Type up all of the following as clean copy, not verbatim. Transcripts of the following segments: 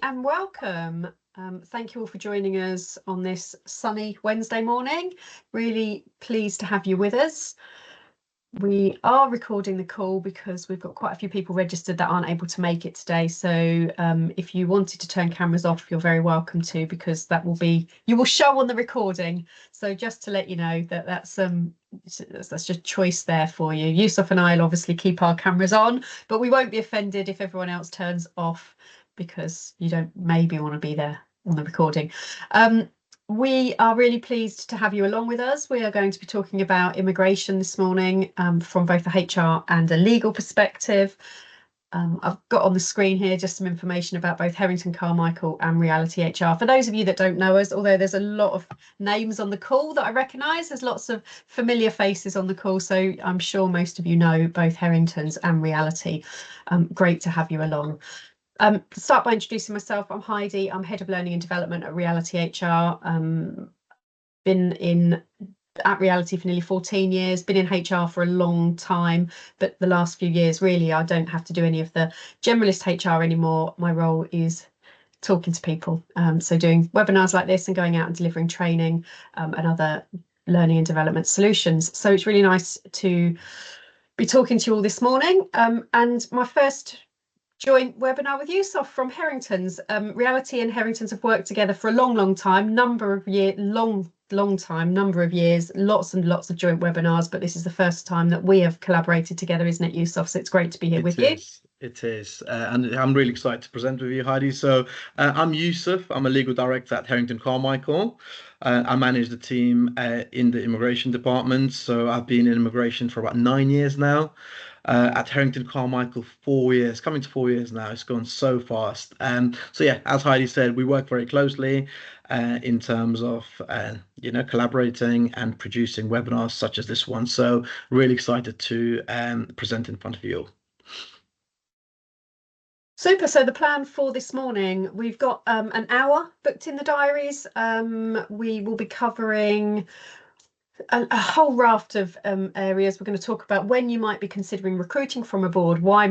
And welcome. Thank you all for joining us on this sunny Wednesday morning. Really pleased to have you with us. We are recording the call because we've got quite a few people registered that aren't able to make it today. So if you wanted to turn cameras off, you're very welcome to, because you will show on the recording. So just to let you know that that's just choice there for you. Usof and I will obviously keep our cameras on, but we won't be offended if everyone else turns off, because you don't maybe want to be there on the recording. We are really pleased to have you along with us. We are going to be talking about immigration this morning from both a HR and a legal perspective. I've got on the screen here just some information about both Herrington Carmichael and Reality HR. For those of you that don't know us, although there's a lot of names on the call that I recognise, there's lots of familiar faces on the call, so I'm sure most of you know both Herringtons and Reality. Great to have you along. Start by introducing myself. I'm Heidi. I'm Head of Learning and Development at Reality HR. Been at Reality for nearly 14 years, been in HR for a long time, but the last few years, really, I don't have to do any of the generalist HR anymore. My role is talking to people. So doing webinars like this and going out and delivering training and other learning and development solutions. So it's really nice to be talking to you all this morning. And my first joint webinar with Usof from Herrington's. Reality and Herrington's have worked together for a long time, number of years, lots and lots of joint webinars, but this is the first time that we have collaborated together, isn't it, Usof? So it's great to be here with you. It is, and I'm really excited to present with you, Heidi. So I'm Usof. I'm a legal director at Herrington Carmichael. I manage the team in the immigration department. So I've been in immigration for about 9 years now. At Herrington Carmichael, 4 years, coming to 4 years now. It's gone so fast. So yeah, as Heidi said, we work very closely in terms of collaborating and producing webinars such as this one. So really excited to present in front of you all. Super. So the plan for this morning, we've got an hour booked in the diaries. We will be covering a whole raft of areas. We're going to talk about when you might be considering recruiting from abroad, why you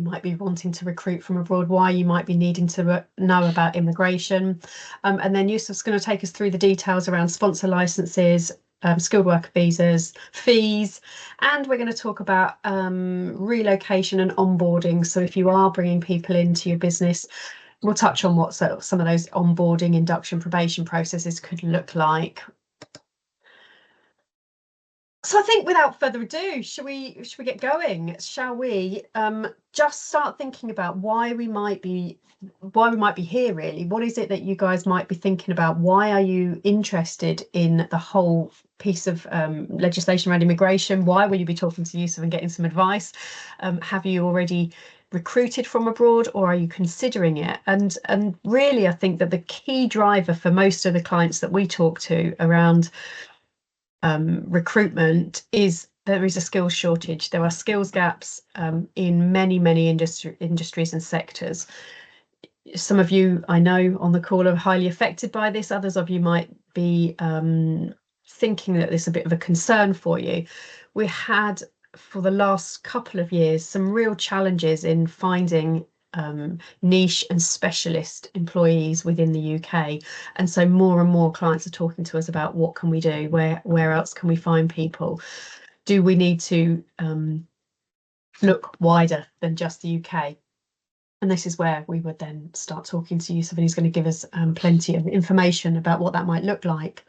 might be wanting to recruit from abroad, why you might be needing to know about immigration, and then Yusuf's going to take us through the details around sponsor licenses, skilled worker visas, fees, and we're going to talk about relocation and onboarding. So if you are bringing people into your business, we'll touch on what some of those onboarding, induction, probation processes could look like. So I think without further ado, should we get going? Shall we just start thinking about why we might be here, really? What is it that you guys might be thinking about? Why are you interested in the whole piece of legislation around immigration? Why will you be talking to Usof and getting some advice? Have you already recruited from abroad, or are you considering it? And really, I think that the key driver for most of the clients that we talk to around recruitment is there is a skills shortage. There are skills gaps in many industries and sectors. Some of you I know on the call are highly affected by this. Others of you might be thinking that this is a bit of a concern for you. We had, for the last couple of years, some real challenges in finding niche and specialist employees within the UK, and so more and more clients are talking to us about what can we do, where else can we find people, do we need to look wider than just the UK? And this is where we would then start talking to Usof, and he's going to give us plenty of information about what that might look like.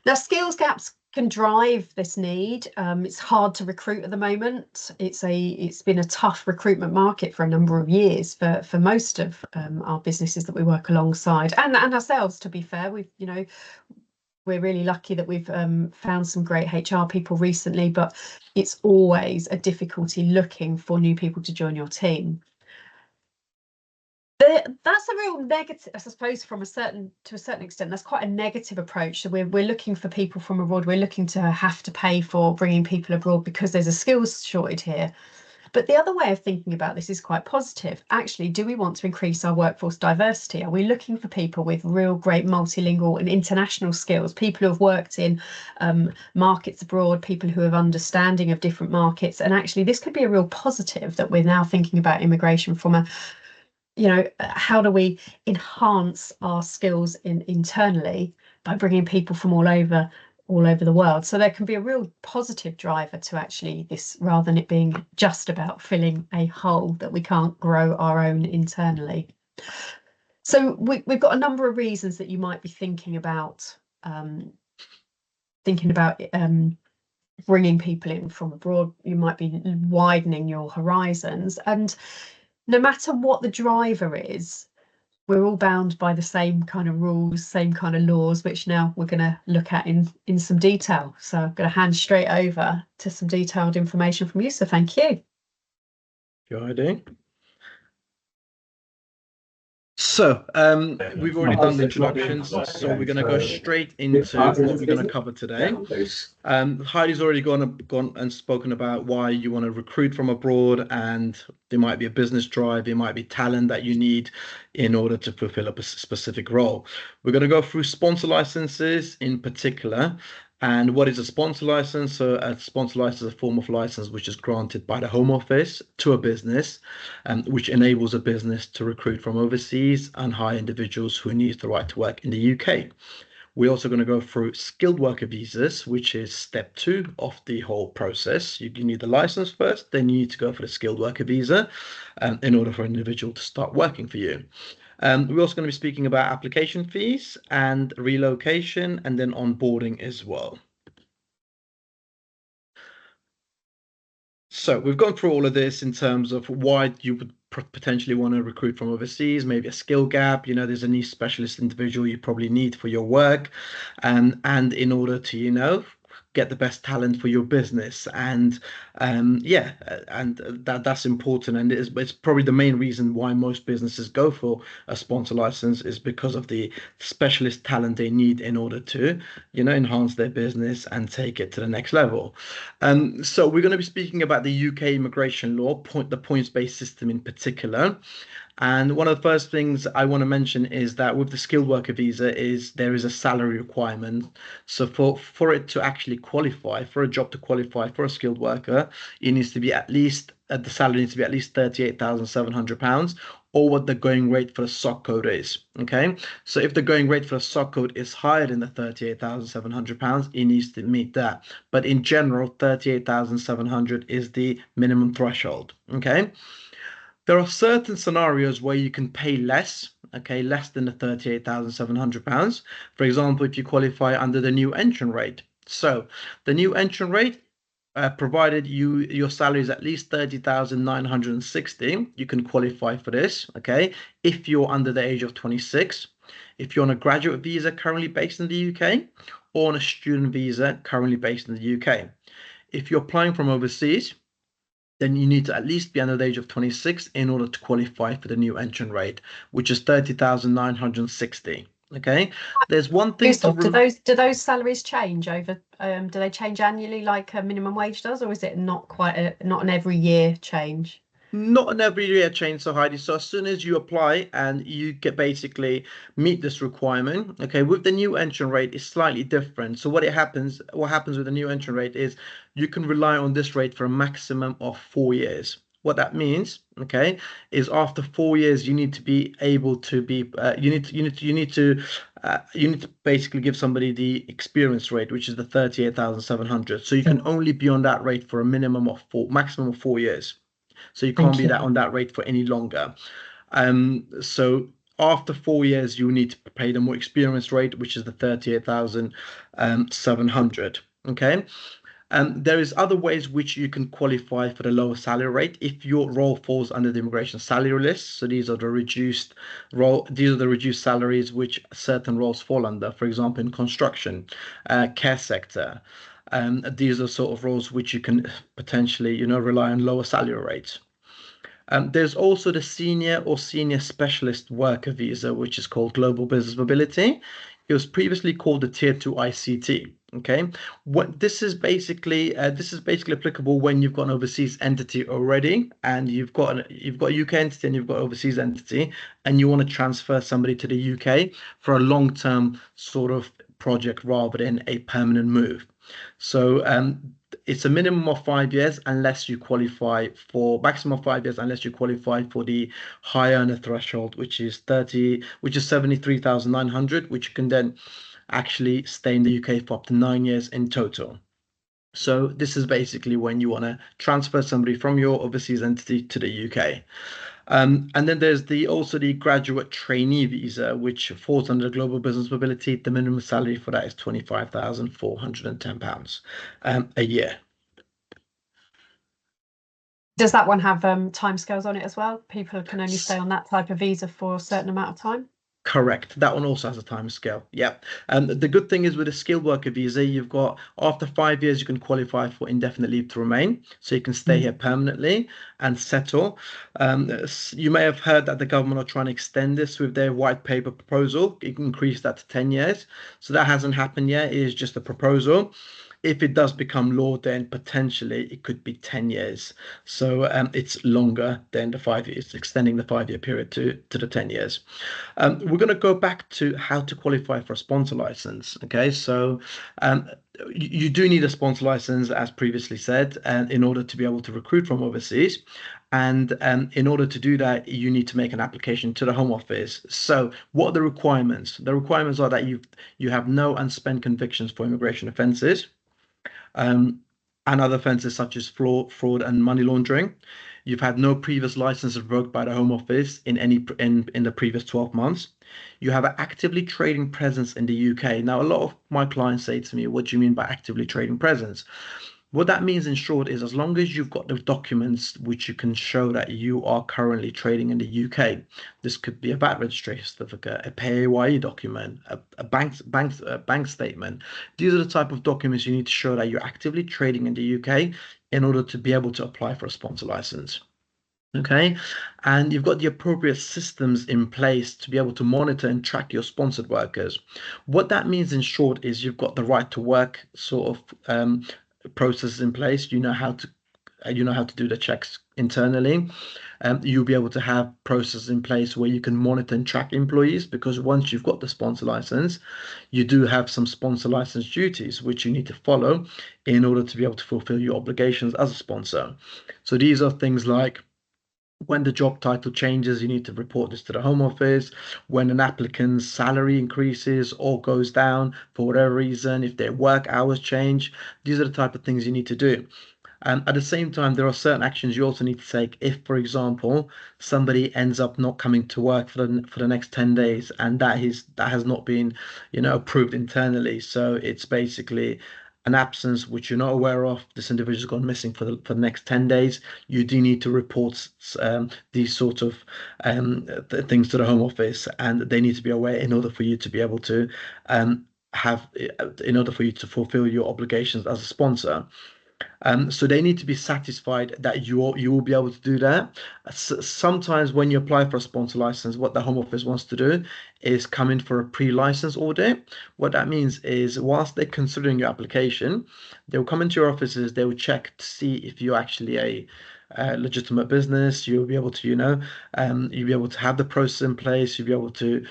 Now, skills gaps can drive this need. It's hard to recruit at the moment. It's been a tough recruitment market for a number of years for most of our businesses that we work alongside, and ourselves, to be fair. We're really lucky that we've found some great HR people recently, but it's always a difficulty looking for new people to join your team. That's a real negative, I suppose, to a certain extent. That's quite a negative approach. So we're looking for people from abroad. We're looking to have to pay for bringing people abroad because there's a skills shortage here. But the other way of thinking about this is quite positive. Actually, do we want to increase our workforce diversity? Are we looking for people with real great multilingual and international skills, people who have worked in markets abroad, people who have understanding of different markets? And actually, this could be a real positive that we're now thinking about immigration from how do we enhance our skills internally by bringing people from all over the world? So there can be a real positive driver to actually this, rather than it being just about filling a hole that we can't grow our own internally. So we've got a number of reasons that you might be thinking about bringing people in from abroad. You might be widening your horizons, and no matter what the driver is, we're all bound by the same kind of rules, same kind of laws, which now we're going to look at in some detail. So I'm going to hand straight over to some detailed information from you. So thank you. Go ahead. So we've already done the introductions, so we're going to go straight into what we're going to cover today. Heidi's already gone and spoken about why you want to recruit from abroad, and there might be a business drive, there might be talent that you need in order to fulfill a specific role. We're going to go through sponsor licenses in particular. And what is a sponsor license? So a sponsor license is a form of license which is granted by the Home Office to a business, which enables a business to recruit from overseas and hire individuals who need the right to work in the UK. We're also going to go through skilled worker visas, which is step 2 of the whole process. You need the license first, then you need to go for the skilled worker visa in order for an individual to start working for you. We're also going to be speaking about application fees and relocation, and then onboarding as well. So we've gone through all of this in terms of why you would potentially want to recruit from overseas, maybe a skill gap. There's a niche specialist individual you probably need for your work, and in order to, get the best talent for your business. And that's important, and it's probably the main reason why most businesses go for a sponsor license, is because of the specialist talent they need in order to enhance their business and take it to the next level. So we're going to be speaking about the UK immigration law, the points-based system in particular. And one of the first things I want to mention is that with the skilled worker visa there is a salary requirement. So for it to actually qualify, for a job to qualify for a skilled worker, it needs to be at least, the salary needs to be at least £38,700, or what the going rate for the SOC code is. Okay, so if the going rate for the SOC code is higher than the £38,700, it needs to meet that. But in general, 38,700 is the minimum threshold. Okay. There are certain scenarios where you can pay less, less than the £38,700. For example, if you qualify under the new entrant rate. So the new entrant rate, provided your salary is at least 30,960, you can qualify for this. If you're under the age of 26, if you're on a graduate visa currently based in the UK, or on a student visa currently based in the UK. If you're applying from overseas, then you need to at least be under the age of 26 in order to qualify for the new entrant rate, which is 30,960. Okay, there's one thing. Do those salaries change over? Do they change annually like a minimum wage does, or is it not an every year change? Not an every year change, so Heidi. So as soon as you apply and you basically meet this requirement, with the new entrant rate, it's slightly different. So what happens with the new entrant rate is you can rely on this rate for a maximum of 4 years. What that means, is after 4 years you need to be able to be you need to basically give somebody the experience rate, which is the 38,700. So you can only be on that rate for a maximum of 4 years. So you can't be on that rate for any longer. So after 4 years, you need to pay the more experienced rate, which is the 38,700. There is other ways which you can qualify for the lower salary rate if your role falls under the immigration salary list. So these are the reduced salaries which certain roles fall under. For example, in construction, care sector. These are sort of roles which you can potentially, rely on lower salary rates. There's also the senior or senior specialist worker visa, which is called Global Business Mobility. It was previously called the Tier 2 ICT. This is basically applicable when you've got an overseas entity already, and you've got a UK entity and you've got an overseas entity, and you want to transfer somebody to the UK for a long-term sort of project rather than a permanent move. So it's a minimum of 5 years unless you qualify for maximum of 5 years unless you qualify for the high earner threshold, which is 73,900, which you can then actually stay in the UK for up to 9 years in total. So this is basically when you want to transfer somebody from your overseas entity to the UK. And then there's also the graduate trainee visa, which falls under global business mobility. The minimum salary for that is £25,410 a year. Does that one have timescales on it as well? People can only stay on that type of visa for a certain amount of time? Correct. That one also has a time scale. Yep. And the good thing is with a skilled worker visa, you've got after 5 years, you can qualify for indefinite leave to remain. So you can stay here permanently and settle. You may have heard that the government are trying to extend this with their white paper proposal. You can increase that to 10 years. So that hasn't happened yet. It is just a proposal. If it does become law, then potentially it could be 10 years. So it's longer than the 5 years, extending the 5 year period to the 10 years. We're going to go back to how to qualify for a sponsor license. Okay, so you do need a sponsor license, as previously said, and in order to be able to recruit from overseas. And in order to do that, you need to make an application to the Home Office. So, what are the requirements? The requirements are that you have no unspent convictions for immigration offences, and other offences such as fraud, and money laundering. You've had no previous license revoked by the Home Office in the previous 12 months. You have an actively trading presence in the UK. Now, a lot of my clients say to me, "What do you mean by actively trading presence?" What that means in short is as long as you've got the documents which you can show that you are currently trading in the UK. This could be a VAT registration certificate, a PAYE document, a bank statement. These are the type of documents you need to show that you're actively trading in the UK in order to be able to apply for a sponsor license. Okay, and you've got the appropriate systems in place to be able to monitor and track your sponsored workers. What that means in short is you've got the right to work sort of processes in place. You know how to do the checks internally. You'll be able to have processes in place where you can monitor and track employees, because once you've got the sponsor license, you do have some sponsor license duties which you need to follow in order to be able to fulfill your obligations as a sponsor. So these are things like when the job title changes, you need to report this to the Home Office. When an applicant's salary increases or goes down for whatever reason, if their work hours change, these are the type of things you need to do. And at the same time, there are certain actions you also need to take. If, for example, somebody ends up not coming to work for the next 10 days, and that has not been, approved internally. So it's basically an absence which you're not aware of. This individual's gone missing for the next 10 days. You do need to report these sort of things to the Home Office, and they need to be aware in order for you to be able to in order for you to fulfill your obligations as a sponsor. So they need to be satisfied that you will be able to do that. Sometimes when you apply for a sponsor license, what the Home Office wants to do is come in for a pre-license audit. What that means is whilst they're considering your application, they'll come into your offices, they will check to see if you're actually a legitimate business. You'll be able to, you'll be able to have the process in place. You'll be able to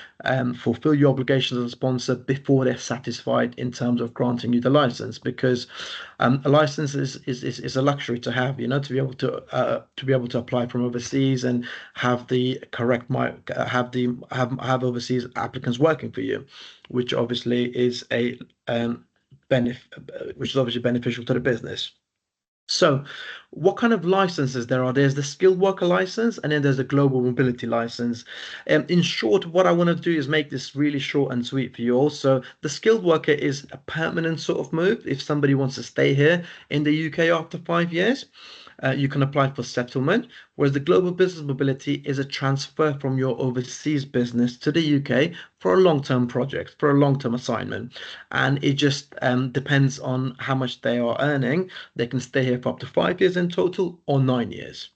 fulfill your obligations as a sponsor before they're satisfied in terms of granting you the license. Because a license is a luxury to have, to be able to apply from overseas and have the correct have overseas applicants working for you, which obviously is a which is obviously beneficial to the business. So, what kind of licenses there are? There's the skilled worker license, and then there's the global mobility license. In short, what I want to do is make this really short and sweet for you all. So, the skilled worker is a permanent sort of move. If somebody wants to stay here in the UK after 5 years, you can apply for settlement. Whereas the global business mobility is a transfer from your overseas business to the UK for a long-term project, for a long-term assignment. And it just depends on how much they are earning. They can stay here for up to 5 years in total or 9 years.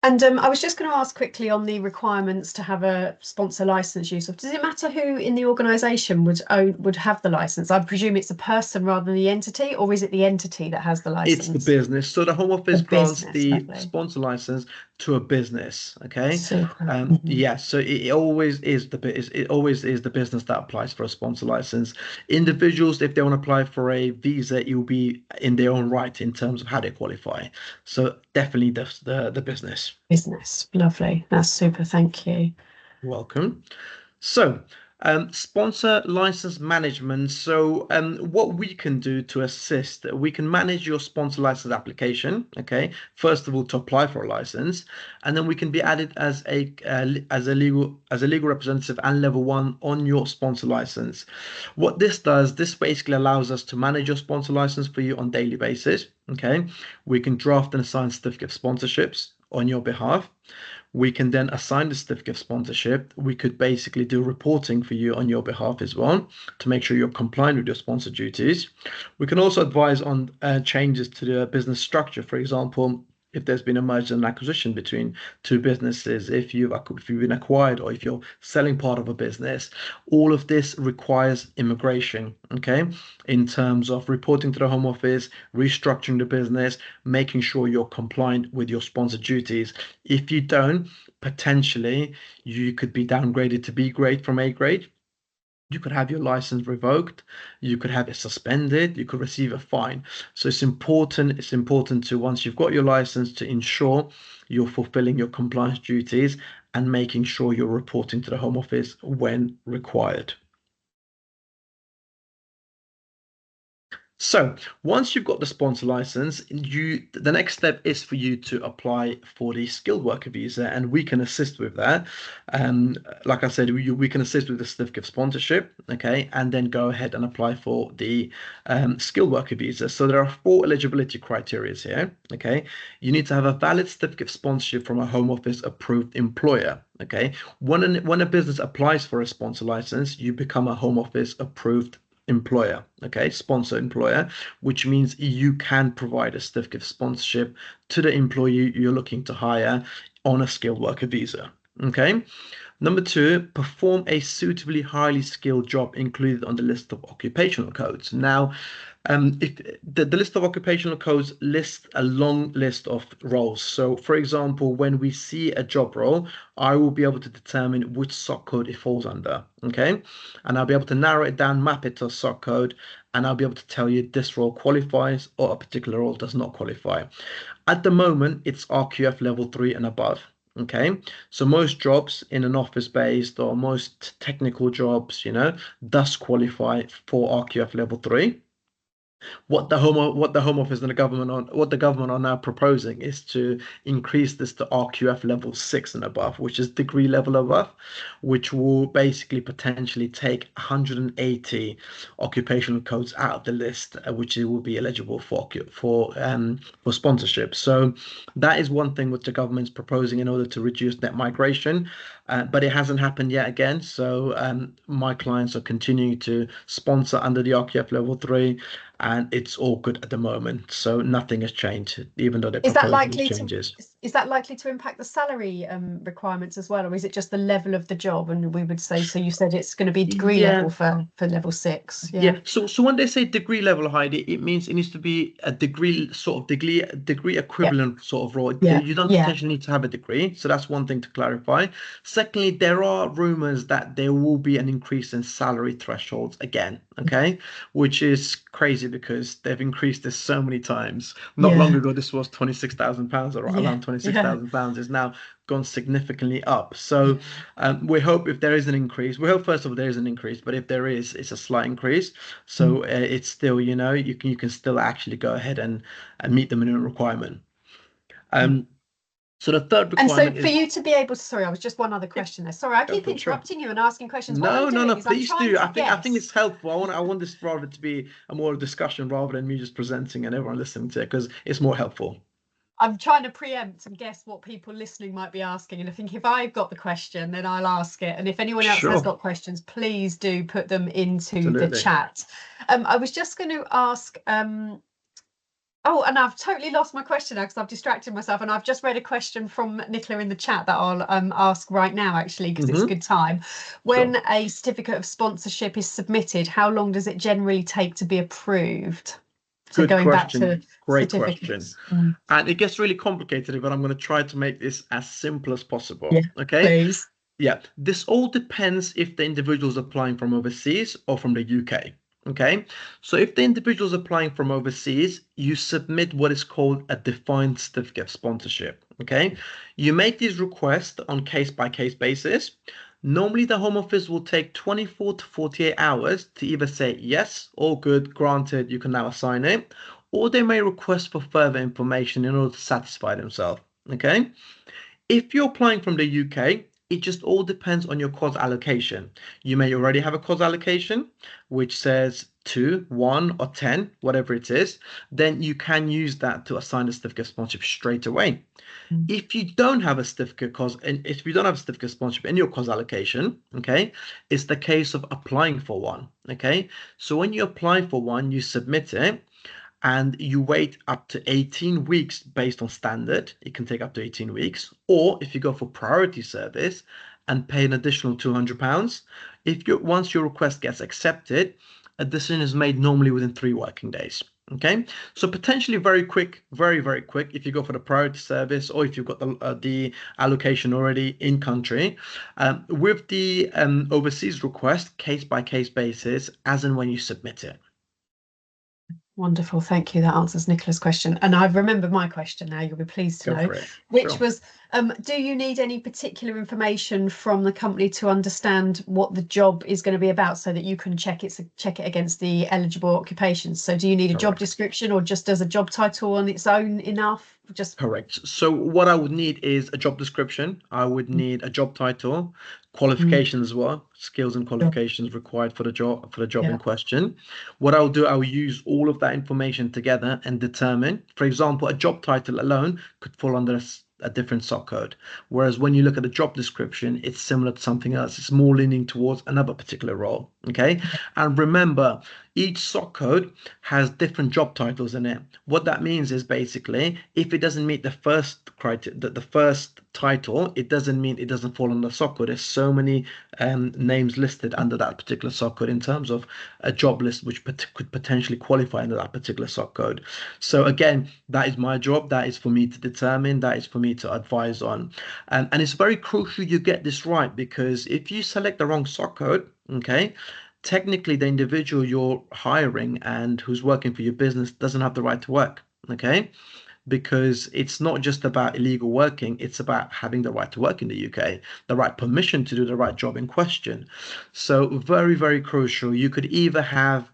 And I was just going to ask quickly on the requirements to have a sponsor license, Yusuf. Does it matter who in the organisation would have the license? I presume it's a person rather than the entity, or is it the entity that has the It's the license? business. So the Home The Office grants business, the lovely. sponsor license to a business. Okay. Super. Yeah. So it always is it always is the business that applies for a sponsor license. Individuals, if they want to apply for a visa, it will be in their own right in terms of how they qualify. So definitely the business. Business, lovely. That's super. Thank you. You're welcome. So, sponsor license management. So, what we can do to assist, we can manage your sponsor license application. Okay, first of all, to apply for a license, and then we can be added as a legal representative and level one on your sponsor license. What this does, this basically allows us to manage your sponsor license for you on daily basis. Okay, we can draft and assign certificate of sponsorships on your behalf. We can then assign the certificate of sponsorship. We could basically do reporting for you on your behalf as well to make sure you're compliant with your sponsor duties. We can also advise on changes to the business structure. For example, if there's been a merger and acquisition between two businesses, if you've been acquired or if you're selling part of a business, all of this requires immigration, okay, in terms of reporting to the Home Office, restructuring the business, making sure you're compliant with your sponsor duties. If you don't, potentially you could be downgraded to B grade from A grade. You could have your license revoked, you could have it suspended, you could receive a fine. So it's important to, once you've got your license, to ensure you're fulfilling your compliance duties and making sure you're reporting to the Home Office when required. So once you've got the sponsor license, the next step is for you to apply for the skilled worker visa, and we can assist with that. Like I said, we can assist with the certificate of sponsorship, okay, and then go ahead and apply for the skilled worker visa. So there are 4 eligibility criteria here, okay. You need to have a valid certificate of sponsorship from a Home Office approved employer, okay. When a business applies for a sponsor license, you become a Home Office approved employer, okay, sponsor employer, which means you can provide a certificate of sponsorship to the employee you're looking to hire on a skilled worker visa, okay. Number 2, perform a suitably highly skilled job included on the list of occupational codes. Now, if the list of occupational codes lists a long list of roles. So, for example, when we see a job role, I will be able to determine which SOC code it falls under, okay? And I'll be able to narrow it down, map it to a SOC code, and I'll be able to tell you this role qualifies or a particular role does not qualify. At the moment, it's RQF level 3 and above. Okay, so most jobs in an office based or most technical jobs, does qualify for RQF level 3. What the Home Office and the government are now proposing is to increase this to RQF level 6 and above, which is degree level above, which will basically potentially take 180 occupational codes out of the list, which it will be eligible for sponsorship. So that is one thing which the government's proposing in order to reduce net migration, but it hasn't happened yet again. So my clients are continuing to sponsor under the RQF level 3, and it's all good at the moment. So nothing has changed, even though they're Is that proposing these likely to changes. is that likely to impact the salary requirements as well, or is it just the level of the job? And we would say, so you said it's going to be degree Yeah, level for level 6. Yeah. yeah. So when they say degree level, Heidi, it means it needs to be a degree Yeah. equivalent sort of role. Yeah. You don't Yeah. potentially need to have a degree. So that's one thing to clarify. Secondly, there are rumors that there will be an increase in salary thresholds again, okay? Which is crazy because they've increased this so many times. Not long Yeah. ago, this was £26,000 or Yeah. around Yeah. £26,000. Is now gone significantly up. So Yeah. we hope if there is an increase, we hope first of all there is an increase, but if there is, it's a slight increase. Mm. So it's still, you can still actually go ahead and meet the minimum requirement. Mm. Um, so the third And so requirement for is, you to be able to, sorry, I was just one other yeah, question there. Sorry, I go keep for it, sure. interrupting you and asking questions. What I'm No, no, doing no, is I'm please trying do. to I think guess. it's helpful. I want this rather to be a more discussion rather than me just presenting and everyone listening to it because it's more helpful. I'm trying to preempt and guess what people listening might be asking. And I think if I've got the question, then I'll ask it. And if anyone else has Sure, got questions, please do put them into the absolutely. chat. I was just going to ask, Oh, and I've totally lost my question now because I've distracted myself, and I've just read a question from Nicola in the chat that I'll ask right now, actually, because it's a Hmm. good time. Sure. When a certificate of sponsorship is submitted, how long does it generally take to be approved? So Good going back question. to Great question. certificates. Mm. And it gets really complicated, but I'm going to try to make this as simple as Yeah, possible. Okay. please. Yeah. This all depends if the individual is applying from overseas or from the UK. Okay. So if the individual is applying from overseas, you submit what is called a defined certificate of sponsorship. Okay. You make these requests on case by case basis. Normally, the Home Office will take 24 to 48 hours to either say yes, all good, granted, you can now assign it, or they may request for further information in order to satisfy themselves. Okay. If you're applying from the UK, it just all depends on your course allocation. You may already have a course allocation, which says 2, 1, or 10, whatever it is. Then you can use that to assign a certificate of sponsorship straight away. Mm. If you don't have a certificate course, and if you don't have a certificate of sponsorship in your course allocation, okay, it's the case of applying for one. Okay. So when you apply for one, you submit it and you wait up to 18 weeks based on standard. It can take up to 18 weeks. Or if you go for priority service and pay an additional £200, if you once your request gets accepted, a decision is made normally within 3 working days. Okay, so potentially very quick, very, very quick if you go for the priority service or if you've got the allocation already in country. With the overseas request, case by case basis, as and when you submit it. Wonderful, thank you. That answers Nicola's question. And I've remembered my question now, you'll be pleased to Go know, for it. which Sure. was, do you need any particular information from the company to understand what the job is going to be about so that you can check it against the eligible occupations? So do you need a job Correct. description, or just as a job title on its own enough? Just Correct. So what I would need is a job description. I would mm, need a job title, mm, qualifications as well, skills and sure. qualifications required for the job Yeah. in question. What I'll do, I'll use all of that information together and determine, for example, a job title alone could fall under a different SOC code. Whereas when you look at a job description, it's similar to something else. It's more leaning towards another particular role. Okay. And remember, each SOC code has different job titles in it. What that means is basically if it doesn't meet the first criteria, the first title, it doesn't mean it doesn't fall under SOC code. There's so many names listed under that particular SOC code in terms of a job list which could potentially qualify under that particular SOC code. So again, that is my job. That is for me to determine. That is for me to advise on. And it's very crucial you get this right because if you select the wrong SOC code, okay, technically the individual you're hiring and who's working for your business doesn't have the right to work. Okay, because it's not just about illegal working, it's about having the right to work in the UK, the right permission to do the right job in question. So very, very crucial. You could either have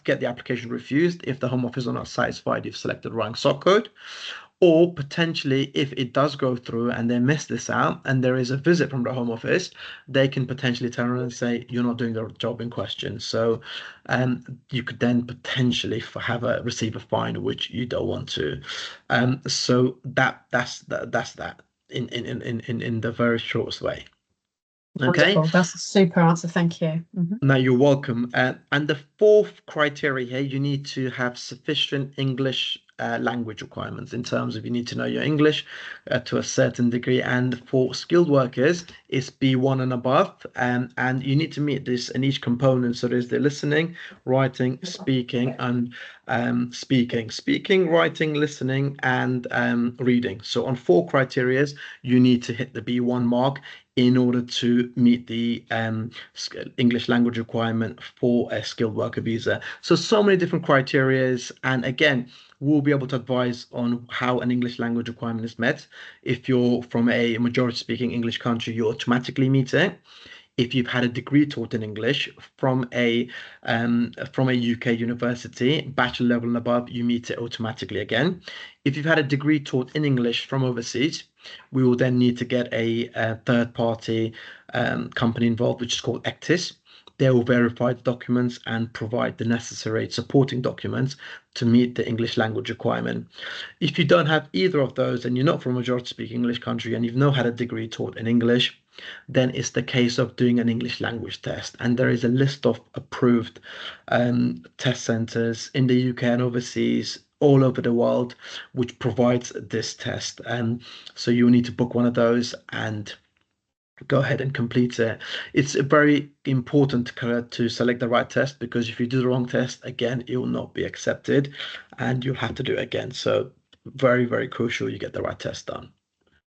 get the application refused if the Home Office are not satisfied you've selected the wrong SOC code, or potentially, if it does go through and they miss this out and there is a visit from the Home Office, they can potentially turn around and say, you're not doing the job in question. So you could then potentially have receive a fine, which you don't want to. So that's that in the very shortest way. Okay. Wonderful. That's a super answer. Thank you. Mhm. Now you're welcome. And the fourth criteria here, you need to have sufficient English language requirements in terms of you need to know your English to a certain degree. And for skilled workers, it's B1 and above. And you need to meet this in each component. So there's the listening, writing, speaking, and speaking, writing, listening, and reading. So on four criterias, you need to hit the B1 mark in order to meet the English language requirement for a skilled worker visa. So many different criterias, and again, we'll be able to advise on how an English language requirement is met. If you're from a majority speaking English country, you automatically meet it. If you've had a degree taught in English from a UK university, bachelor level and above, you meet it automatically again. If you've had a degree taught in English from overseas, we will then need to get a third party company involved, which is called ECTIS. They will verify the documents and provide the necessary supporting documents to meet the English language requirement. If you don't have either of those and you're not from a majority speaking English country and you've not had a degree taught in English, then it's the case of doing an English language test. And there is a list of approved test centers in the UK and overseas all over the world, which provides this test. And so you need to book one of those and go ahead and complete it. It's very important to select the right test, because if you do the wrong test, again, it will not be accepted and you'll have to do it again. So very, very crucial you get the right test done.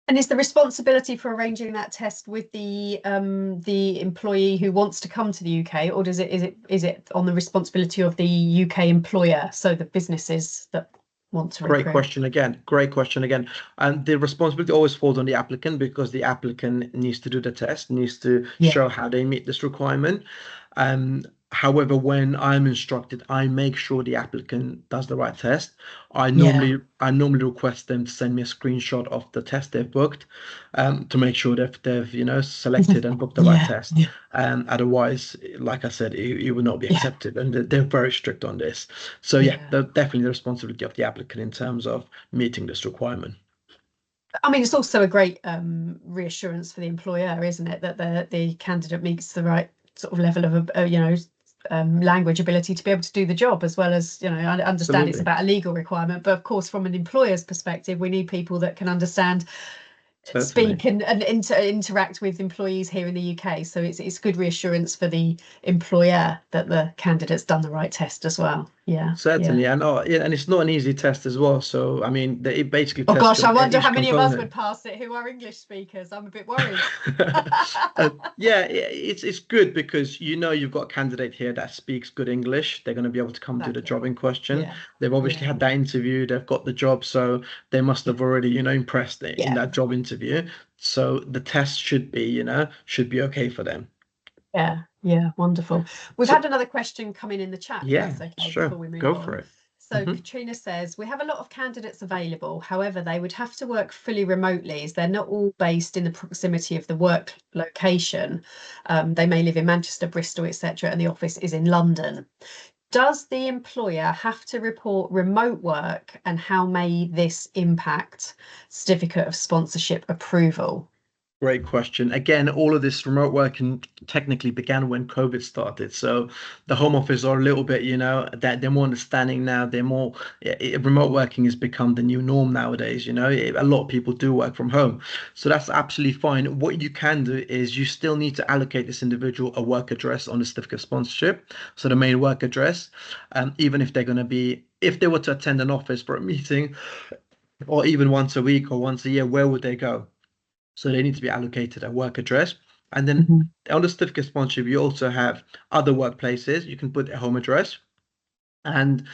And is the responsibility for arranging that test with the employee who wants to come to the UK, or is it on the responsibility of the UK employer, so the businesses that want to Great recruit? question again. Great question again. And the responsibility always falls on the applicant, because the applicant needs to do the test, needs to Yeah. show how they meet this requirement. However, when I'm instructed, I make sure the applicant does the right test. Yeah. I normally request them to send me a screenshot of the test they've booked, to make sure they've selected and booked the right Yeah. test. Yeah. Otherwise, like I said, it will not be Yeah. accepted, and they're very strict on this. So yeah, Yeah. definitely the responsibility of the applicant in terms of meeting this requirement. I mean, it's also a great reassurance for the employer, isn't it, that the candidate meets the right sort of level of language ability to be able to do the job, as well as, I understand it's Absolutely. about a legal requirement, but of course, from an employer's perspective, we need people that can understand, Certainly. speak, and interact with employees here in the UK. So it's good reassurance for the employer that the candidate's done the right test as well. Yeah. Yeah. Certainly. Yeah, and it's not an easy test as well. So I mean, it basically Oh tests gosh, your I wonder how each many of us would component. pass it who are English speakers. I'm a bit worried. Yeah, it's good, because you've got a candidate here that speaks good English. They're going to be able to come do the Exactly. job in question. Yeah. They've obviously Yeah. had that interview. They've got the job, so they must Yeah. have already impressed in Yeah. that job interview. So the test should be okay for them. Yeah. Yeah. Wonderful. We've So had another question come in the chat, if yeah, that's okay, sure, before we move go for on. it. So Katrina says, we have a lot of candidates available. However, they would have to work fully remotely, as they're not all based in the proximity of the work location. They may live in Manchester, Bristol, etc., and the office is in London. Does the employer have to report remote work, and how may this impact certificate of sponsorship approval? Great question. Again, all of this remote working technically began when COVID started. So the home office are a little bit, that they're more understanding now. Remote working has become the new norm nowadays. A lot of people do work from home. So that's absolutely fine. What you can do is you still need to allocate this individual a work address on the certificate of sponsorship. So the main work address, even if they were to attend an office for a meeting, or even once a week or once a year, where would they go? So they need to be allocated a work address. And then Mhm. on the certificate sponsorship, you also have other workplaces. You can put a home address. And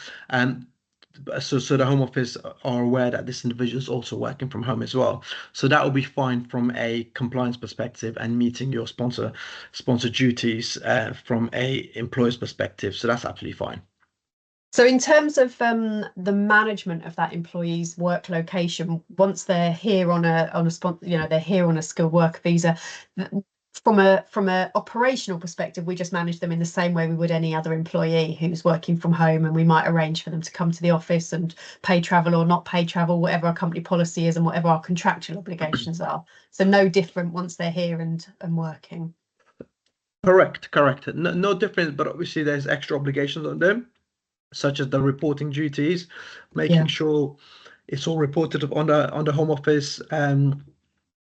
so the home office are aware that this individual is also working from home as well. So that will be fine from a compliance perspective and meeting your sponsor duties from a employer's perspective. So that's absolutely fine. So in terms of the management of that employee's work location, once they're here on they're here on a skilled worker visa, from a operational perspective, we just manage them in the same way we would any other employee who's working from home, and we might arrange for them to come to the office and pay travel or not pay travel, whatever our company policy is and whatever our contractual obligations are. So no different once they're here and working. Correct, correct. No, no difference, but obviously there's extra obligations on them, such as the reporting duties, making Yeah. sure it's all reported on the home office,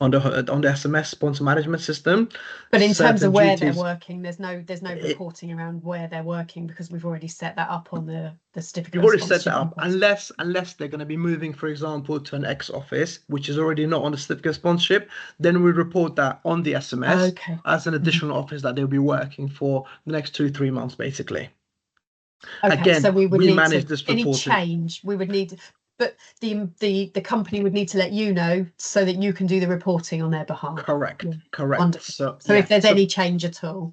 on the SMS sponsor management system. But in terms Certain of where they're duties. working, there's no It, reporting around where they're working, because we've already set that up on the certificate you've of already set that sponsorship up, invoice. unless they're going to be moving, for example, to an ex office, which is already not on the certificate of sponsorship. Then we report that on the SMS Okay. as an Mhm. additional office that they'll be working for the next 2, 3 months, basically. Okay, so Again, we would we need manage to, this any reporting. change, we would need, but the company would need to let you know so that you can do the reporting on their behalf. Yeah. Correct. Wonderful. So So if yeah, there's so any change at all.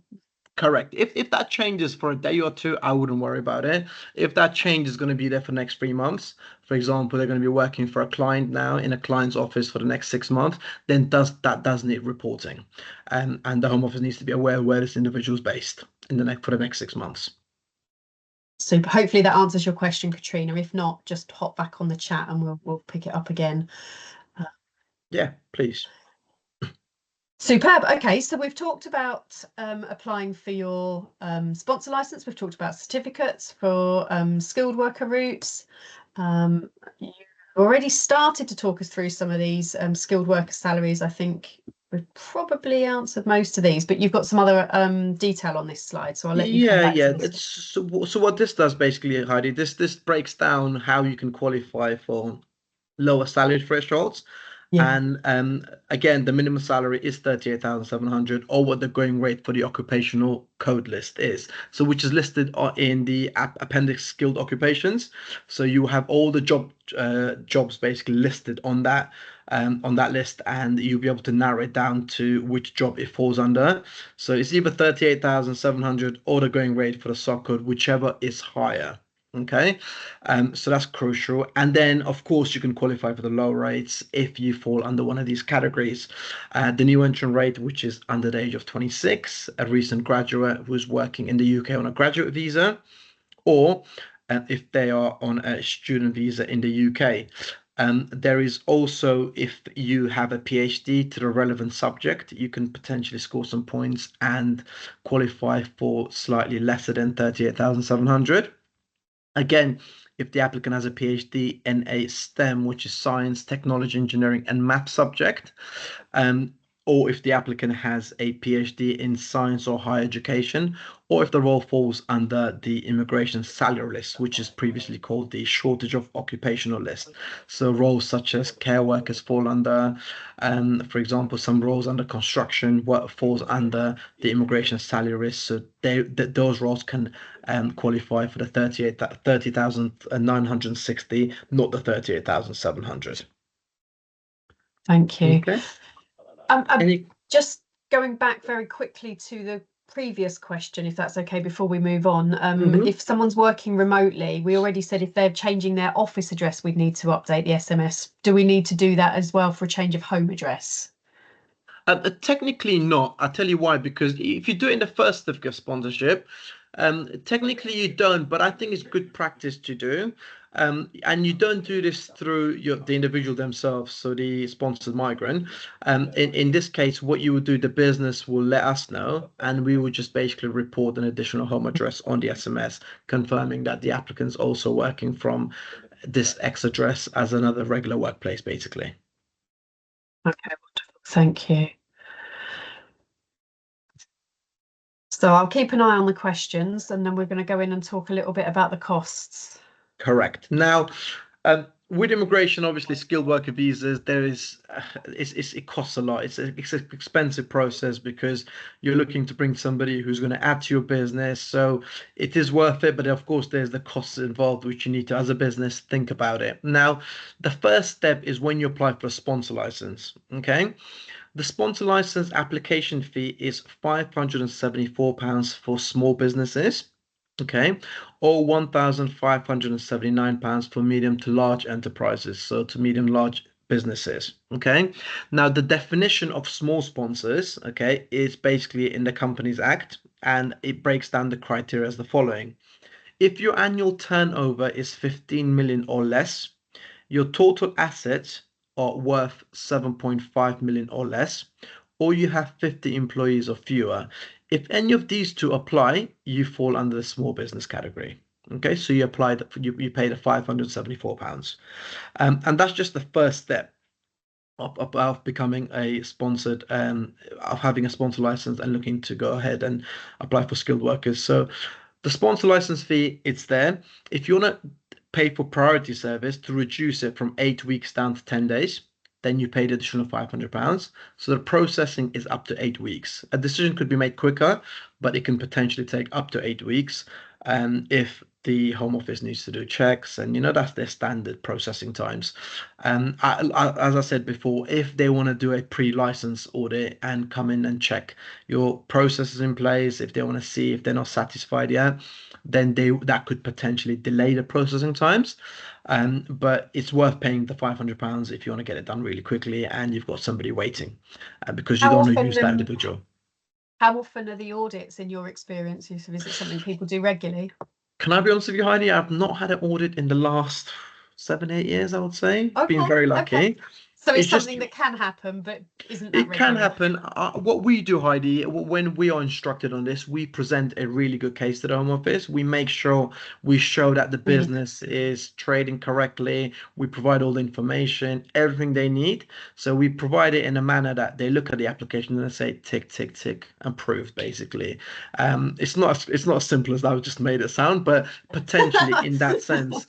correct. If that changes for a day or two, I wouldn't worry about it. If that change is going to be there for the next 3 months, for example, they're going to be working for a client now in a client's office for the next 6 months, then does need reporting, and the home office needs to be aware where this individual is based for the next 6 months. So hopefully that answers your question, Katrina. If not, just hop back on the chat and we'll pick it up again. Yeah, please. Superb. Okay, so we've talked about applying for your sponsor license. We've talked about certificates for skilled worker routes. You already started to talk us through some of these skilled worker salaries. I think we've probably answered most of these, but you've got some other detail on this slide, so I'll let you come Yeah, back to yeah. this. It's so what this does basically, Heidi, this breaks down how you can qualify for lower salary thresholds. Yeah. And again, the minimum salary is 38,700, or what the going rate for the occupational code list is. So which is listed in the appendix skilled occupations. So you have all the jobs basically listed on that list, and you'll be able to narrow it down to which job it falls under. So it's either 38,700 or the going rate for the sub code, whichever is higher. Okay, so that's crucial. And then, of course, you can qualify for the low rates if you fall under one of these categories. The new entrant rate, which is under the age of 26, a recent graduate who's working in the UK on a graduate visa, or if they are on a student visa in the UK. There is also, if you have a PhD to the relevant subject, you can potentially score some points and qualify for slightly lesser than 38,700. Again, if the applicant has a PhD in a STEM, which is science, technology, engineering, and math subject, um, or if the applicant has a PhD in science or higher education, or if the role falls under the immigration salary list, which is previously called the shortage of occupational list. So roles such as care workers fall under, for example, some roles under construction what falls under the immigration salary list. So those roles can qualify for the 30,960, not the 38,700. Thank you. Okay. I'm Any just going back very quickly to the previous question, if that's okay, before we move on. If someone's working remotely, we already said if they're changing their office address, we'd need to update the SMS. Do we need to do that as well for a change of home address? Technically not. I'll tell you why. Because if you do it in the first certificate of sponsorship, technically you don't, but I think it's good practice to do. And you don't do this through the individual themselves, so the sponsored migrant. In this case, what you would do, the business will let us know, and we would just basically report an additional home address on the SMS, confirming that the applicant's also working from this X address as another regular workplace, basically. Okay, wonderful. Thank you. So I'll keep an eye on the questions, and then we're going to go in and talk a little bit about the costs. Correct. Now, with immigration, obviously, skilled worker visas, it costs a lot. It's an expensive process because you're looking to bring somebody who's going to add to your business. So it is worth it, but of course, there's the costs involved, which you need to, as a business, think about it. Now, the first step is when you apply for a sponsor license. Okay. The sponsor license application fee is £574 for small businesses, okay, or £1,579 for medium to large enterprises, so to medium large businesses, okay. Now the definition of small sponsors, okay, is basically in the Companies Act, and it breaks down the criteria as the following. If your annual turnover is 15 million or less, your total assets are worth 7.5 million or less, or you have 50 employees or fewer. If any of these two apply, you fall under the small business category. Okay, so you pay the £574. And that's just the first step of becoming a sponsored, of having a sponsor license and looking to go ahead and apply for skilled workers. So the sponsor license fee, it's there. If you want to pay for priority service to reduce it from 8 weeks down to 10 days, then you pay the additional £500. So the processing is up to 8 weeks. A decision could be made quicker, but it can potentially take up to 8 weeks. If the Home Office needs to do checks, and that's their standard processing times. As I said before, if they want to do a pre-license audit and come in and check your processes in place, if they want to see if they're not satisfied yet, then that could potentially delay the processing times. But it's worth paying the £500 if you want to get it done really quickly and you've got somebody waiting, because you How don't want to often, use that individual. How often are the audits in your experience, Usof? Is it something people do regularly? Can I be honest with you, Heidi? I've not had an audit in the last 7, 8 years, I would say. Been Okay, very okay. lucky. So it's It's just something that can happen, but isn't that it can regular? happen. What we do, Heidi, when we are instructed on this, we present a really good case to the Home Office. We make sure we show that the Mm. business is trading correctly. We provide all the information, everything they need. So we provide it in a manner that they look at the application and they say tick, tick, tick, approved, basically. It's not as simple as I just made it sound, but potentially in that sense,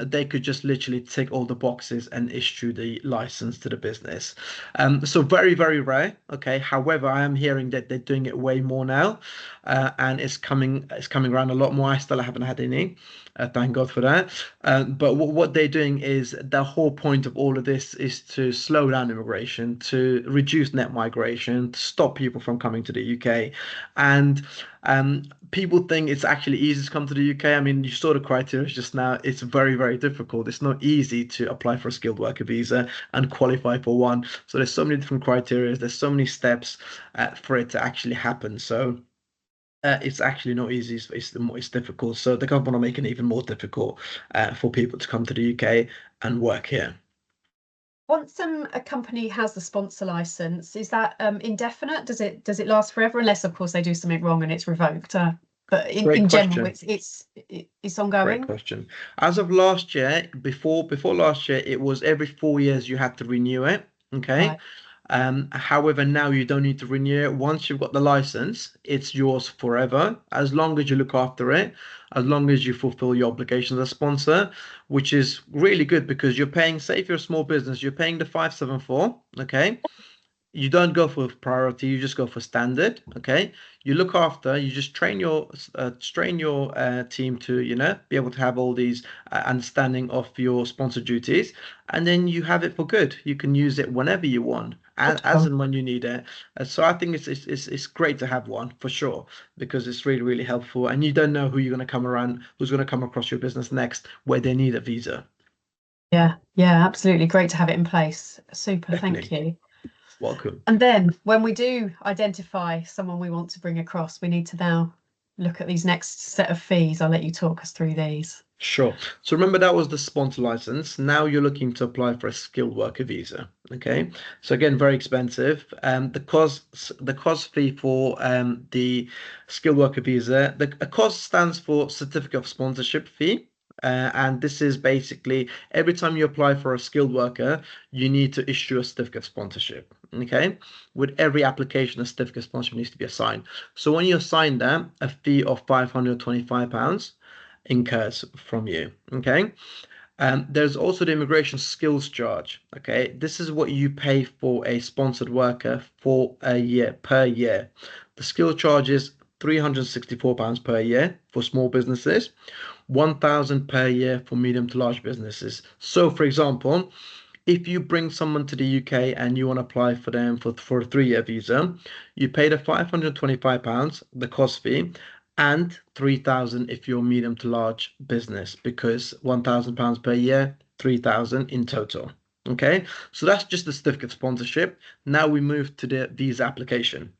they could just literally tick all the boxes and issue the license to the business. So very, very rare. Okay. However, I am hearing that they're doing it way more now, and it's coming around a lot more. I still haven't had any. Thank God for that. But what they're doing is the whole point of all of this is to slow down immigration, to reduce net migration, to stop people from coming to the UK, and people think it's actually easy to come to the UK. I mean, you saw the criteria just now. It's very, very difficult. It's not easy to apply for a skilled worker visa and qualify for one. So there's so many different criteria. There's so many steps for it to actually happen. So it's actually not easy. It's difficult. So the government are making it even more difficult for people to come to the UK and work here. Once a company has the sponsor license, is that indefinite? Does it last forever? Unless, of course, they do something wrong and it's revoked. But Great in general, question. it's Great ongoing. question. As of last year, before last year, it was every 4 years you had to renew it. Okay. Right. However, now you don't need to renew it. Once you've got the license, it's yours forever, as long as you look after it, as long as you fulfill your obligations as a sponsor, which is really good because you're paying, say if you're a small business, you're paying the 574, okay? You don't go for priority, you just go for standard, okay? You look after, you just train your team to, be able to have all these understanding of your sponsor duties, and then you have it for good. You can use it whenever you want, and as Wonderful. and when you need it. So I think it's great to have one for sure because it's really, really helpful, and you don't know who's going to come across your business next where they need a visa. Yeah, yeah, absolutely. Great to have it in place. Super, thank Definitely. you. Welcome. And then when we do identify someone we want to bring across, we need to now look at these next set of fees. I'll let you talk us through these. Sure. So remember that was the sponsor license. Now you're looking to apply for a skilled worker visa. Okay. So again, very expensive. The cost fee for the skilled worker visa, the a cost stands for certificate of sponsorship fee. And this is basically every time you apply for a skilled worker, you need to issue a certificate of sponsorship. Okay. With every application, a certificate of sponsorship needs to be assigned. So when you assign that, a fee of £525 incurs from you. Okay. There's also the immigration skills charge. Okay. This is what you pay for a sponsored worker for a year per year. The skill charge is £364 per year for small businesses, 1,000 per year for medium to large businesses. So, for example, if you bring someone to the UK and you want to apply for them for a 3-year visa, you pay the £525, the cost fee, and 3,000 if you're medium to large business, because £1,000 per year, 3,000 in total. Okay, so that's just the certificate of sponsorship. Now we move to the visa application.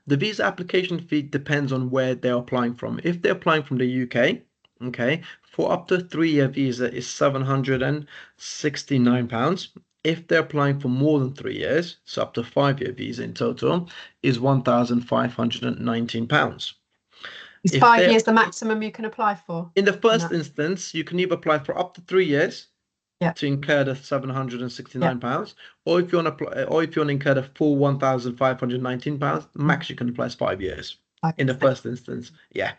The visa application fee depends on where they're applying from. If they're applying from the UK, okay, for up to 3-year visa is £769. If they're applying for more than 3 years, so up to 5-year visa in total, is £1,519. Is If five they're years the maximum you can apply for in the in first that? instance, you can either apply for up to 3 years Yeah, to incur the 769 yeah. pounds, or if you want to apply, or if you want to incur the full £1,519, Mm, max you can apply is 5 years 5 years. in the first instance. Yeah.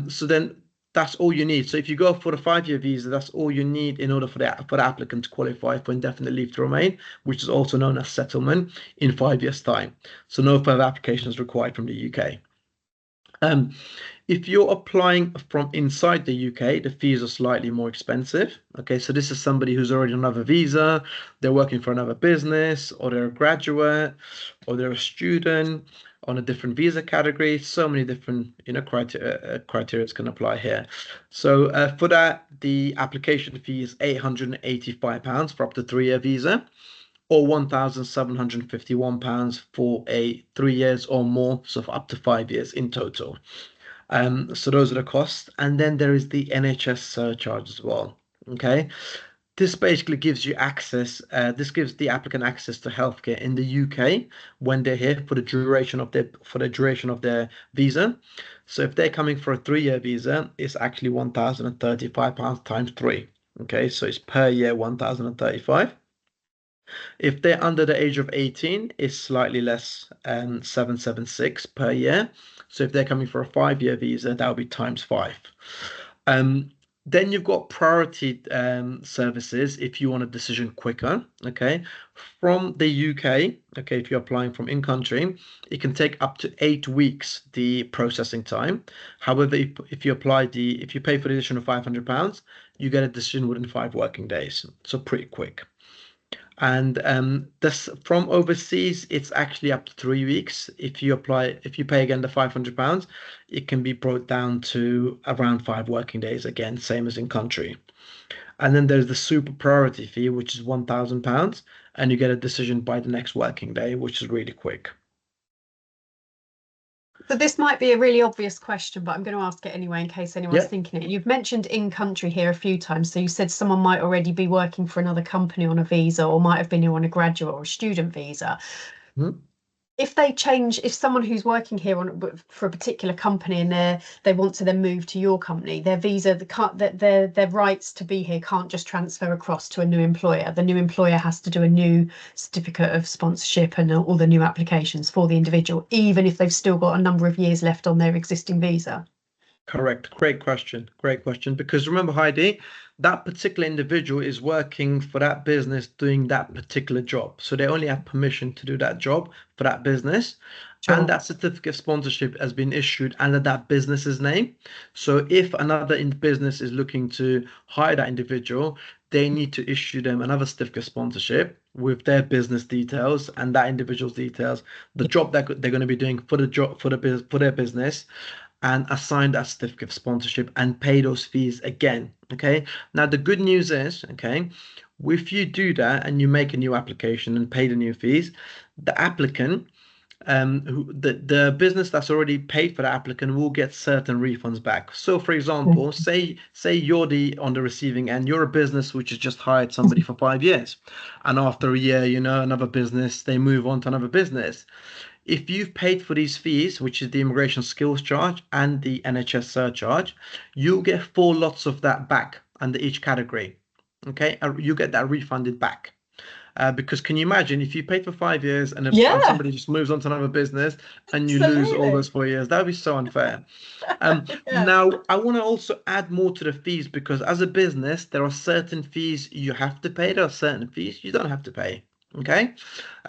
So then that's all you need. So if you go for the 5-year visa, that's all you need in order for the applicant to qualify for indefinite leave to remain, which is also known as settlement in 5 years' time. So no further application is required from the UK. Um, if you're applying from inside the UK, the fees are slightly more expensive. Okay, so this is somebody who's already on another visa, they're working for another business, or they're a graduate, or they're a student on a different visa category. So many different, criteria can apply here. So for that, the application fee is £885 for up to 3-year visa, or £1,751 for a 3 years or more, so for up to 5 years in total. So those are the costs. And then there is the NHS surcharge as well. Okay. This basically gives you access, this gives the applicant access to healthcare in the UK when they're here for the duration of their visa. So if they're coming for a 3-year visa, it's actually £1,035 times three. Okay, so it's per year 1,035. If they're under the age of 18, it's slightly less, 776 per year. So if they're coming for a 5-year visa, that would be times five. Um, then you've got priority services if you want a decision quicker. Okay, from the UK. Okay, if you're applying from in country, it can take up to 8 weeks the processing time. However, if you if you pay for the additional £500, you get a decision within 5 working days. So pretty quick. And this from overseas, it's actually up to 3 weeks. If you pay again the £500, it can be brought down to around 5 working days again, same as in country. And then there's the super priority fee, which is £1,000, and you get a decision by the next working day, which is really quick. So this might be a really obvious question, but I'm going to ask it anyway in case anyone's Yeah. thinking it. You've mentioned in country here a few times. So you said someone might already be working for another company on a visa or might have been here on a graduate or a student visa. Mhm. If someone who's working here for a particular company and they want to then move to your company, their visa, their rights to be here can't just transfer across to a new employer. The new employer has to do a new certificate of sponsorship and all the new applications for the individual, even if they've still got a number of years left on their existing visa. Correct. Great question. Great question. Because remember, Heidi, that particular individual is working for that business doing that particular job. So they only have permission to do that job for that business. And Sure. that certificate of sponsorship has been issued under that business's name. So if another business is looking to hire that individual, they need to issue them another certificate of sponsorship with their business details and that individual's details, the job that they're going to be doing for the job for their business, and assign that certificate of sponsorship and pay those fees again. Okay. Now the good news is, okay, if you do that and you make a new application and pay the new fees, the applicant, the business that's already paid for the applicant will get certain refunds back. So, for example, say you're the on the receiving end, you're a business which has just hired somebody for 5 years, and after a year, another business, they move on to another business. If you've paid for these fees, which is the immigration skills charge and the NHS surcharge, you'll get 4 lots of that back under each category. Okay, you get that refunded back. Because can you imagine if you paid for 5 years and Yeah, somebody just moves on to another business and you lose all absolutely. those 4 years? That would be so unfair. Yeah. Now, I want to also add more to the fees because as a business, there are certain fees you have to pay. There are certain fees you don't have to pay. Okay,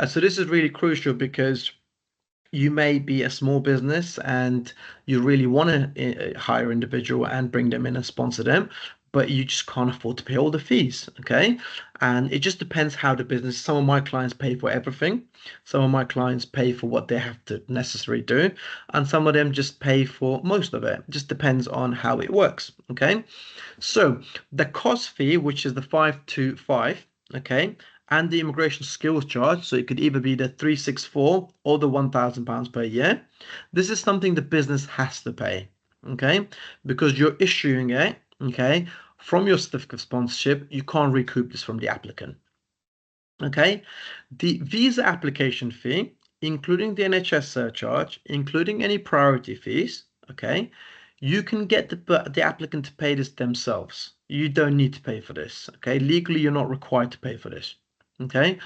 so this is really crucial because you may be a small business and you really want to hire an individual and bring them in and sponsor them, but you just can't afford to pay all the fees. Okay. And it just depends how the business, some of my clients pay for everything. Some of my clients pay for what they have to necessarily do. And some of them just pay for most of it. Just depends on how it works. Okay. So the cost fee, which is the 525, okay, and the immigration skills charge, so it could either be the 364 or the £1,000 per year. This is something the business has to pay, okay, because you're issuing it, okay, from your certificate of sponsorship. You can't recoup this from the applicant. Okay, the visa application fee, including the NHS surcharge, including any priority fees, okay, you can get the applicant to pay this themselves. You don't need to pay for this. Okay, legally, you're not required to pay for this. Okay,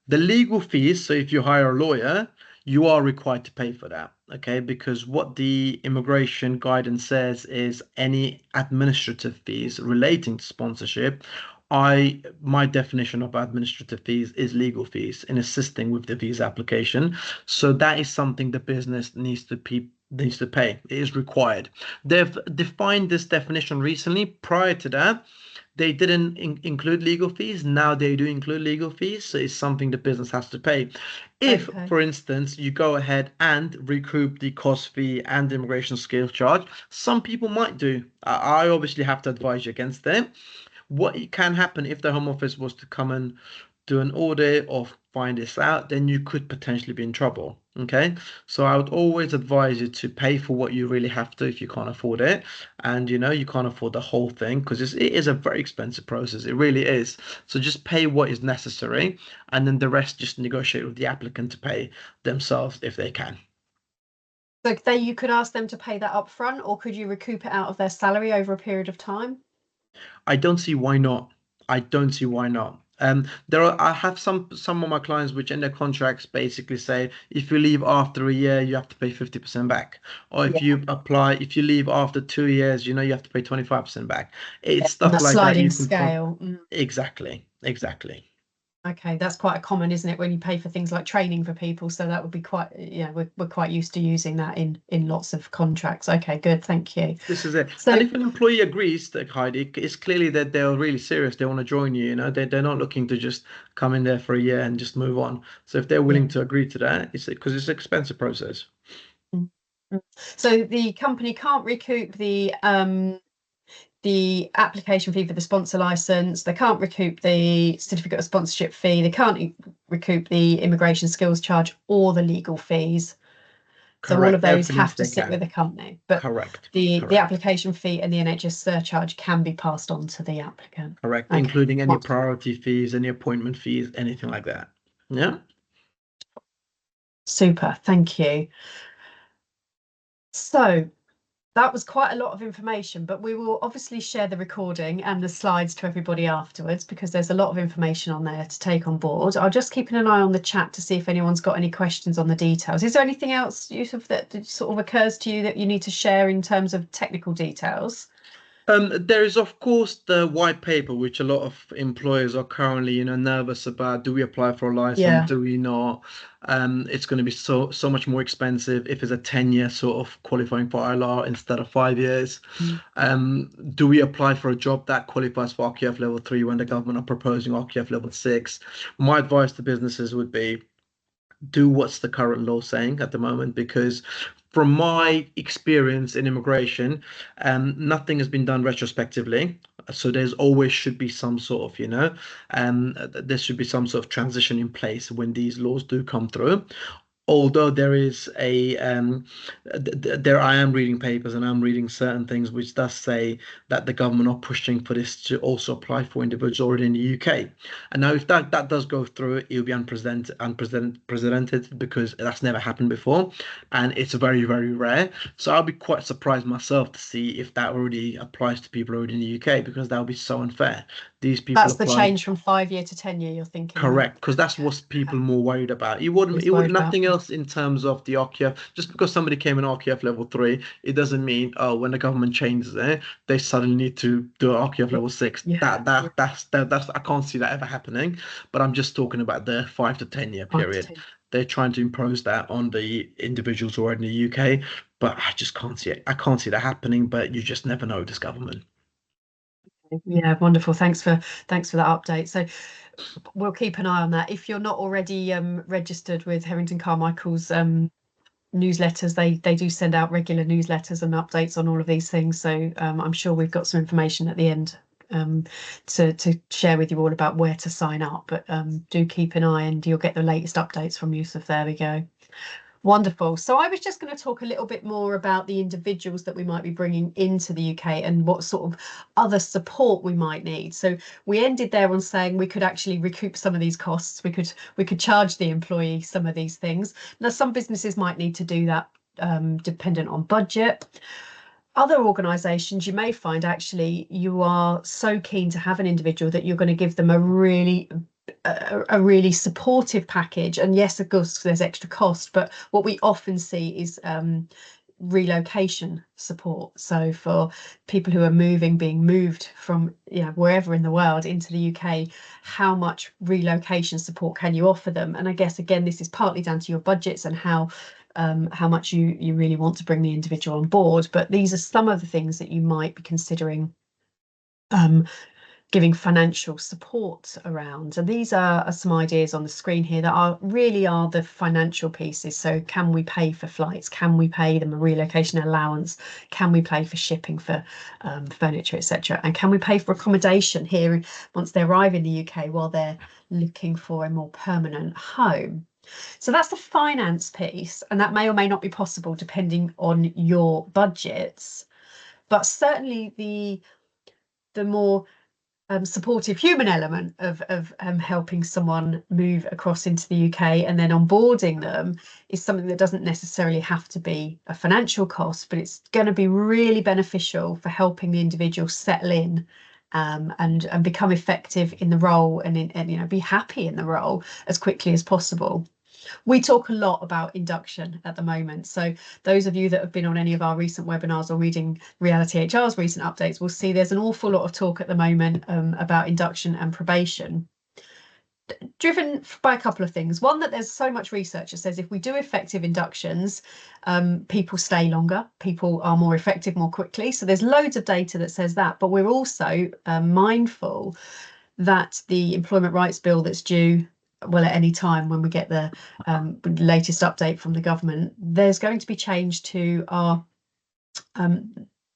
the legal fees, so if you hire a lawyer, you are required to pay for that. Okay, because what the immigration guidance says is any administrative fees relating to sponsorship. My definition of administrative fees is legal fees in assisting with the visa application. So that is something the business needs to pay. It is required. They've defined this definition recently. Prior to that, they didn't include legal fees. Now they do include legal fees, so it's something the business has to pay. If, Okay. for instance, you go ahead and recoup the cost fee and the immigration skills charge, some people might do. I obviously have to advise you against them. What can happen if the Home Office was to come and do an audit or find this out, then you could potentially be in trouble. Okay, so I would always advise you to pay for what you really have to if you can't afford it, and you can't afford the whole thing because it is a very expensive process. It really is. So just pay what is necessary, and then the rest just negotiate with the applicant to pay themselves if they can. So you could ask them to pay that up front, or could you recoup it out of their salary over a period of time? I don't see why not. I don't see why not. I have some of my clients which in their contracts basically say if you leave after a year, you have to pay 50% back. Or if you leave after 2 years, you have to pay 25% back. Yeah, It's on stuff that like that sliding you can scale. exactly, exactly. Okay, that's quite a common, isn't it, when you pay for things like training for people? So that would be quite, we're quite used to using that in lots of contracts. Okay, good, thank you. This is it. And So if an employee agrees, that Heidi, it's clearly that they're really serious. They want to join you. They're not looking to just come in there for a year and just move on. So if they're willing yeah. to agree to that, it's because it's an expensive process. Mm, mm. So the company can't recoup the application fee for the sponsor license. They can't recoup the certificate of sponsorship fee. They can't recoup the immigration skills charge or the legal fees. So all of Correct. those Everything else have to they sit with can. the company, but Correct. the Correct. application fee and the NHS surcharge can be passed on to the applicant. Correct. Okay, Including any wonderful. priority fees, any appointment fees, anything like that. Yeah. Super, thank you. So that was quite a lot of information, but we will obviously share the recording and the slides to everybody afterwards because there's a lot of information on there to take on board. I'll just keep an eye on the chat to see if anyone's got any questions on the details. Is there anything else, Yusuf, that sort of occurs to you that you need to share in terms of technical details? There is, of course, the white paper, which a lot of employers are currently, nervous about. Do we apply for a license? Yeah. Do we not? It's going to be so much more expensive if it's a 10-year sort of qualifying for ILR instead of 5 years. Mm. Do we apply for a job that qualifies for RQF level 3 when the government are proposing RQF level 6? My advice to businesses would be do what's the current law saying at the moment because from my experience in immigration, nothing has been done retrospectively. So there's always should be some sort of, there should be some sort of transition in place when these laws do come through. Although there is there I am reading papers and I'm reading certain things which does say that the government are pushing for this to also apply for individuals already in the UK. And now if that does go through, it'll be unprecedented because that's never happened before, and it's very very rare. So I'll be quite surprised myself to see if that already applies to people already in the UK because that would be so unfair. These people That's the apply. change from 5 year to 10 year you're thinking there. Correct, because that's what people Okay. are more worried about. It would Worried about. nothing else in terms of the RQF. Just because somebody came in RQF level 3, it doesn't mean when the government changes it, they suddenly need to do RQF level 6. Yeah. That's I can't see that ever happening. But I'm just talking about the 5 to 10 year 5 to period. 10. They're trying to impose that on the individuals who are in the UK, but I just can't see it. I can't see that happening. But you just never know with this government. Yeah, wonderful. Thanks for that update. So we'll keep an eye on that. If you're not already registered with Herrington Carmichael's newsletters, they do send out regular newsletters and updates on all of these things. So I'm sure we've got some information at the end to share with you all about where to sign up. But do keep an eye and you'll get the latest updates from Yusuf. There we go. Wonderful. So I was just going to talk a little bit more about the individuals that we might be bringing into the UK and what sort of other support we might need. So we ended there on saying we could actually recoup some of these costs. We could charge the employee some of these things. Now, some businesses might need to do that dependent on budget. Other organisations, you may find actually you are so keen to have an individual that you're going to give them a really supportive package. And yes, of course, there's extra cost, but what we often see is relocation support. So for people who are being moved from wherever in the world into the UK, how much relocation support can you offer them? And I guess again, this is partly down to your budgets and how much you really want to bring the individual on board. But these are some of the things that you might be considering giving financial support around. And these are some ideas on the screen here that really are the financial pieces. So can we pay for flights? Can we pay them a relocation allowance? Can we pay for shipping for furniture, etc.? And can we pay for accommodation here once they arrive in the UK while they're looking for a more permanent home? So that's the finance piece, and that may or may not be possible depending on your budgets. But certainly the more supportive human element of helping someone move across into the UK and then onboarding them is something that doesn't necessarily have to be a financial cost, but it's going to be really beneficial for helping the individual settle in and become effective in the role and be happy in the role as quickly as possible. We talk a lot about induction at the moment. So those of you that have been on any of our recent webinars or reading Reality HR's recent updates will see there's an awful lot of talk at the moment about induction and probation, driven by a couple of things. One, that there's so much research that says if we do effective inductions, people stay longer, people are more effective more quickly. So there's loads of data that says that, but we're also mindful that the Employment Rights Bill that's due, well, at any time when we get the latest update from the government, there's going to be change to our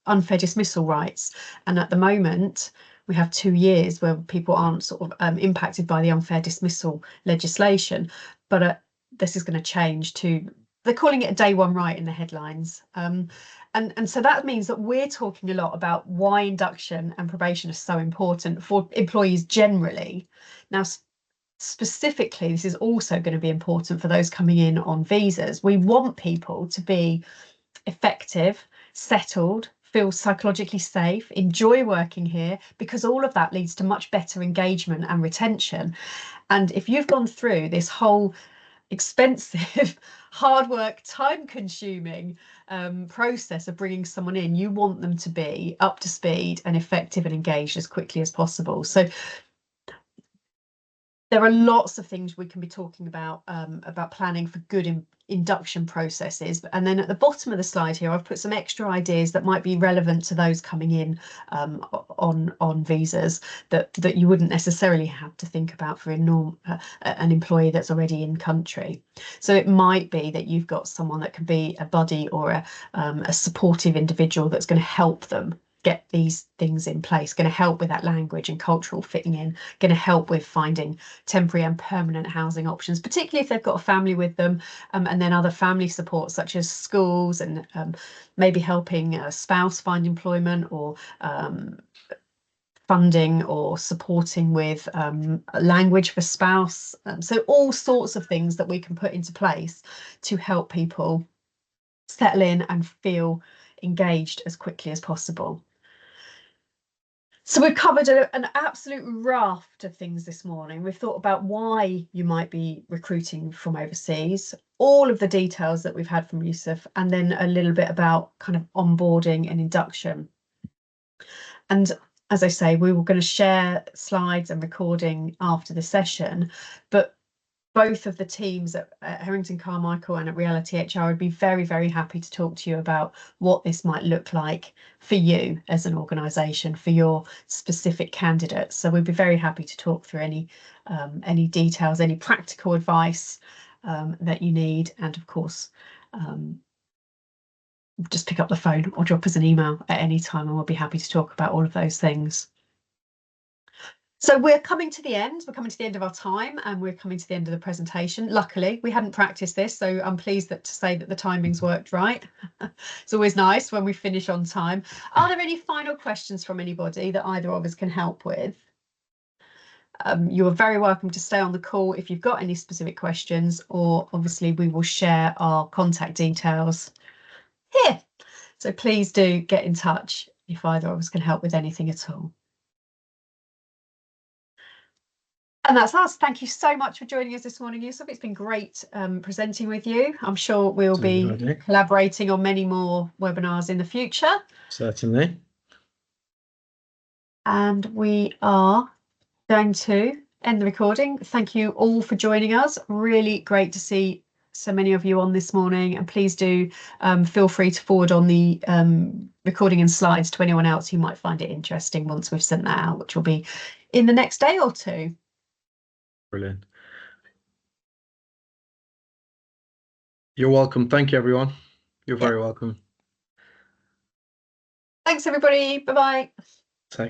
unfair dismissal rights. And at the moment, we have 2 years where people aren't sort of impacted by the unfair dismissal legislation. But this is going to change to, they're calling it a day one right in the headlines. And so that means that we're talking a lot about why induction and probation are so important for employees generally. Now, specifically, this is also going to be important for those coming in on visas. We want people to be effective, settled, feel psychologically safe, enjoy working here, because all of that leads to much better engagement and retention. And if you've gone through this whole expensive, hard work, time consuming process of bringing someone in, you want them to be up to speed and effective and engaged as quickly as possible. So there are lots of things we can be talking about planning for good induction processes. And then at the bottom of the slide here, I've put some extra ideas that might be relevant to those coming in on visas that you wouldn't necessarily have to think about for an employee that's already in country. So it might be that you've got someone that can be a buddy or a supportive individual that's going to help them get these things in place, going to help with that language and cultural fitting in, going to help with finding temporary and permanent housing options, particularly if they've got a family with them, and then other family support such as schools and maybe helping a spouse find employment, or funding or supporting with language for spouse. So all sorts of things that we can put into place to help people settle in and feel engaged as quickly as possible. So we've covered an absolute raft of things this morning. We've thought about why you might be recruiting from overseas, all of the details that we've had from Usof, and then a little bit about kind of onboarding and induction. And as I say, we were going to share slides and recording after the session, but both of the teams at Herrington Carmichael and at Reality HR would be very, very happy to talk to you about what this might look like for you as an organisation, for your specific candidates. So we'd be very happy to talk through any details, any practical advice that you need, and of course, just pick up the phone or drop us an email at any time, and we'll be happy to talk about all of those things. So we're coming to the end. We're coming to the end of our time, and we're coming to the end of the presentation. Luckily, we hadn't practiced this, so I'm pleased to say that the timings worked right. It's always nice when we finish on time. Are there any final questions from anybody that either of us can help with? You are very welcome to stay on the call if you've got any specific questions, or obviously we will share our contact details here. So please do get in touch if either of us can help with anything at all. And that's us. Thank you so much for joining us this morning, Usof. It's been great presenting with you. I'm sure we'll be collaborating on many more webinars in the future. Certainly. And we are going to end the recording. Thank you all for joining us. Really great to see so many of you on this morning, and please do feel free to forward on the recording and slides to anyone else who might find it interesting once we've sent that out, which will be in the next day or two. Brilliant. You're welcome. Thank you, everyone. You're very welcome. Thanks, everybody. Bye-bye.